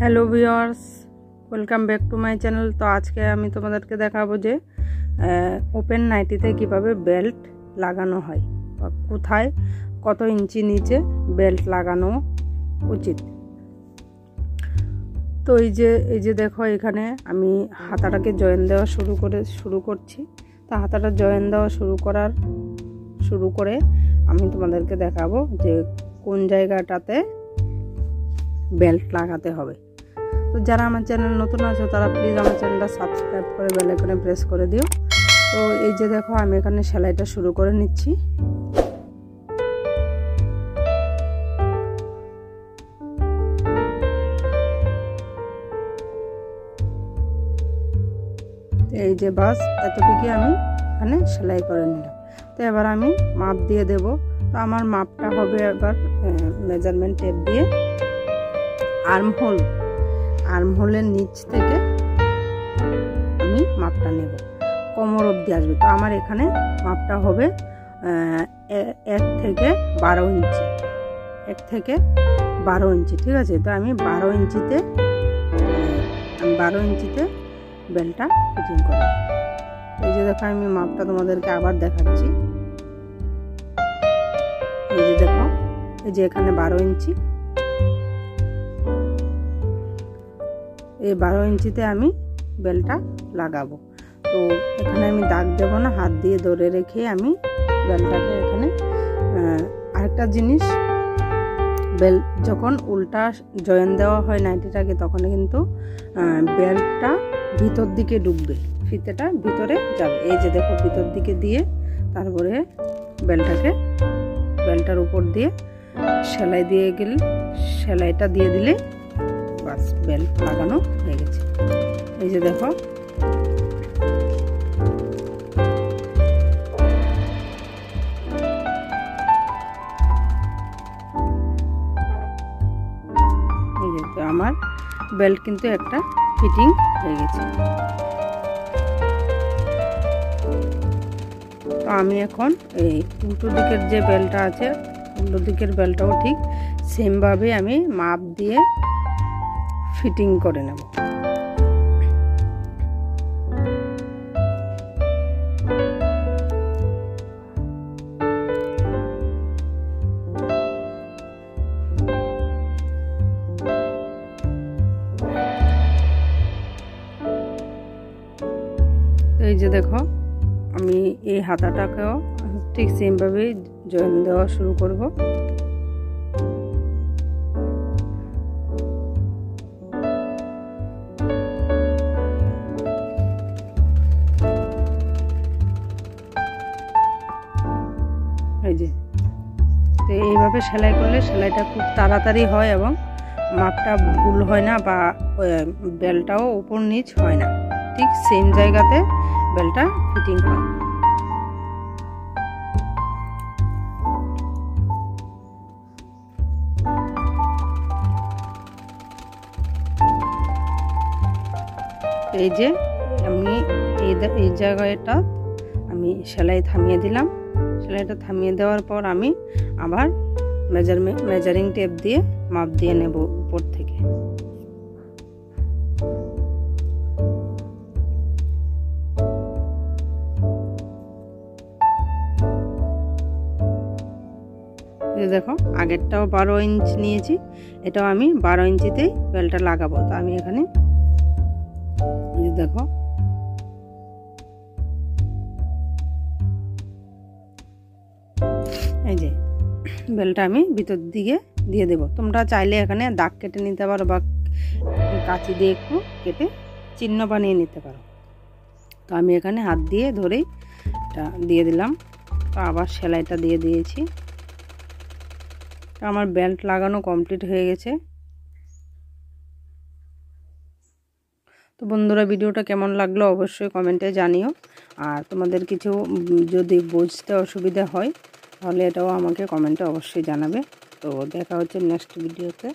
Hello viewers, welcome back to my channel. তো আজকে আমি তোমাদেরকে দেখাবো যে ওপেন নাইটিতে কিভাবে বেল্ট লাগানো হয় বা কোথায় কত ইঞ্চি নিচে বেল্ট লাগানো উচিত। তো এই যে দেখো, এখানে আমি হাতাটাকে জয়েন দেওয়া শুরু করছি। তো হাতাটা জয়েন দেওয়া শুরু করে আমি তোমাদেরকে দেখাবো যে কোন জায়গাটাতে বেল্ট লাগাতে হবে। তো যারা আমার চ্যানেল নতুন আছে তারা প্লিজ আমার চ্যানেলটা সাবস্ক্রাইব করে বেল আইকনে প্রেস করে দিও। তো এই যে দেখো, আমি এখানে সেলাইটা শুরু করে নিচ্ছি। এই যে বাস এতটুকুই আমি এখানে সেলাই করে নিলাম। তো এবার আমি মাপ দিয়ে দেব। তো আমার মাপটা হবে এবার মেজারমেন্ট টেপ দিয়ে আর্মহোলের নিচ থেকে আমি মাপটা নেব, কোমর অবধি আসবে। তো আমার এখানে মাপটা হবে 1 থেকে 12 ইঞ্চি, 1 থেকে 12 ইঞ্চি, ঠিক আছে। তো আমি 12 ইঞ্চিতে বেল্টটা ফিটিং করব। এই যে দেখো, আমি মাপটা তোমাদেরকে আবার দেখাচ্ছি। এই যে দেখো, এই যে এখানে 12 ইঞ্চি, এই 12 ইঞ্চিতে আমি বেল্টটা লাগাবো। তো এখানে আমি দাগ দেবো না, হাত দিয়ে ধরে রেখে আমি বেল্টটাকে এখানে আরেকটা জিনিস, বেল্ট যখন উল্টা জয়েন দেওয়া হয় নাইটিটাকে, তখন কিন্তু বেল্টটা ভিতর দিকে ঢুকবে, ফিতেটা ভিতরে যাবে। এই যে দেখো, ভিতর দিকে দিয়ে তারপরে বেল্টটার উপর দিয়ে সেলাইটা দিয়ে দিলে বাস বেল্ট লাগানো হয়ে গেছে। এই যে দেখো, এই যে আমার বেল্ট কিন্তু একটা ফিটিং হয়ে গেছে। তো আমি এখন এই উল্টো দিকের যে বেল্টটা আছে, উল্টো দিকের বেল্টটাও ঠিক সেমভাবে আমি মাপ দিয়ে ফিটিং করে নেব। এই যে দেখো, আমি এই হাতাটাকেও ঠিক সেমভাবে জয়েন দেওয়া শুরু করব। এই যে, তো এইভাবে সেলাই করলে সেলাইটা খুব তাড়াতাড়ি হয় এবং মাপটা ভুল হয় না, বা বেল্টটাও উপর নিচ হয় না, ঠিক সেম জায়গাতে বেল্টটা ফিটিং হয়। এই যে আমি এই জায়গাটা আমি সেলাই থামিয়ে দিলাম। সেলাইটা থামিয়ে দেওয়ার পর আমি আবার মেজারিং টেপ দিয়ে মাপ দিয়ে নেব উপর থেকে। দেখো, আগেরটাও 12 ইঞ্চি নিয়েছি, এটাও আমি 12 ইঞ্চিতেই বেল্টটা লাগাবো। তো আমি এখানে দেখো, এই যে বেল্টটা আমি ভিতর দিকে দিয়ে দেব। তোমরা চাইলে এখানে দাগ কেটে নিতে পারো বা কাঁচি দিয়ে একটু কেটে চিহ্ন বানিয়ে নিতে পারো। তো আমি এখানে হাত দিয়ে ধরেই এটা দিয়ে দিলাম। তো আবার সেলাইটা দিয়ে দিয়েছি। আমার বেল্ট লাগানো কমপ্লিট হয়ে গেছে। তো বন্ধুরা, ভিডিওটা কেমন লাগলো অবশ্যই কমেন্টে জানিও। আর তোমাদের কিছু যদি বুঝতে অসুবিধা হয় তাহলে এটাও আমাকে কমেন্টে অবশ্যই জানাবে। তো দেখা হচ্ছে নেক্সট ভিডিওতে।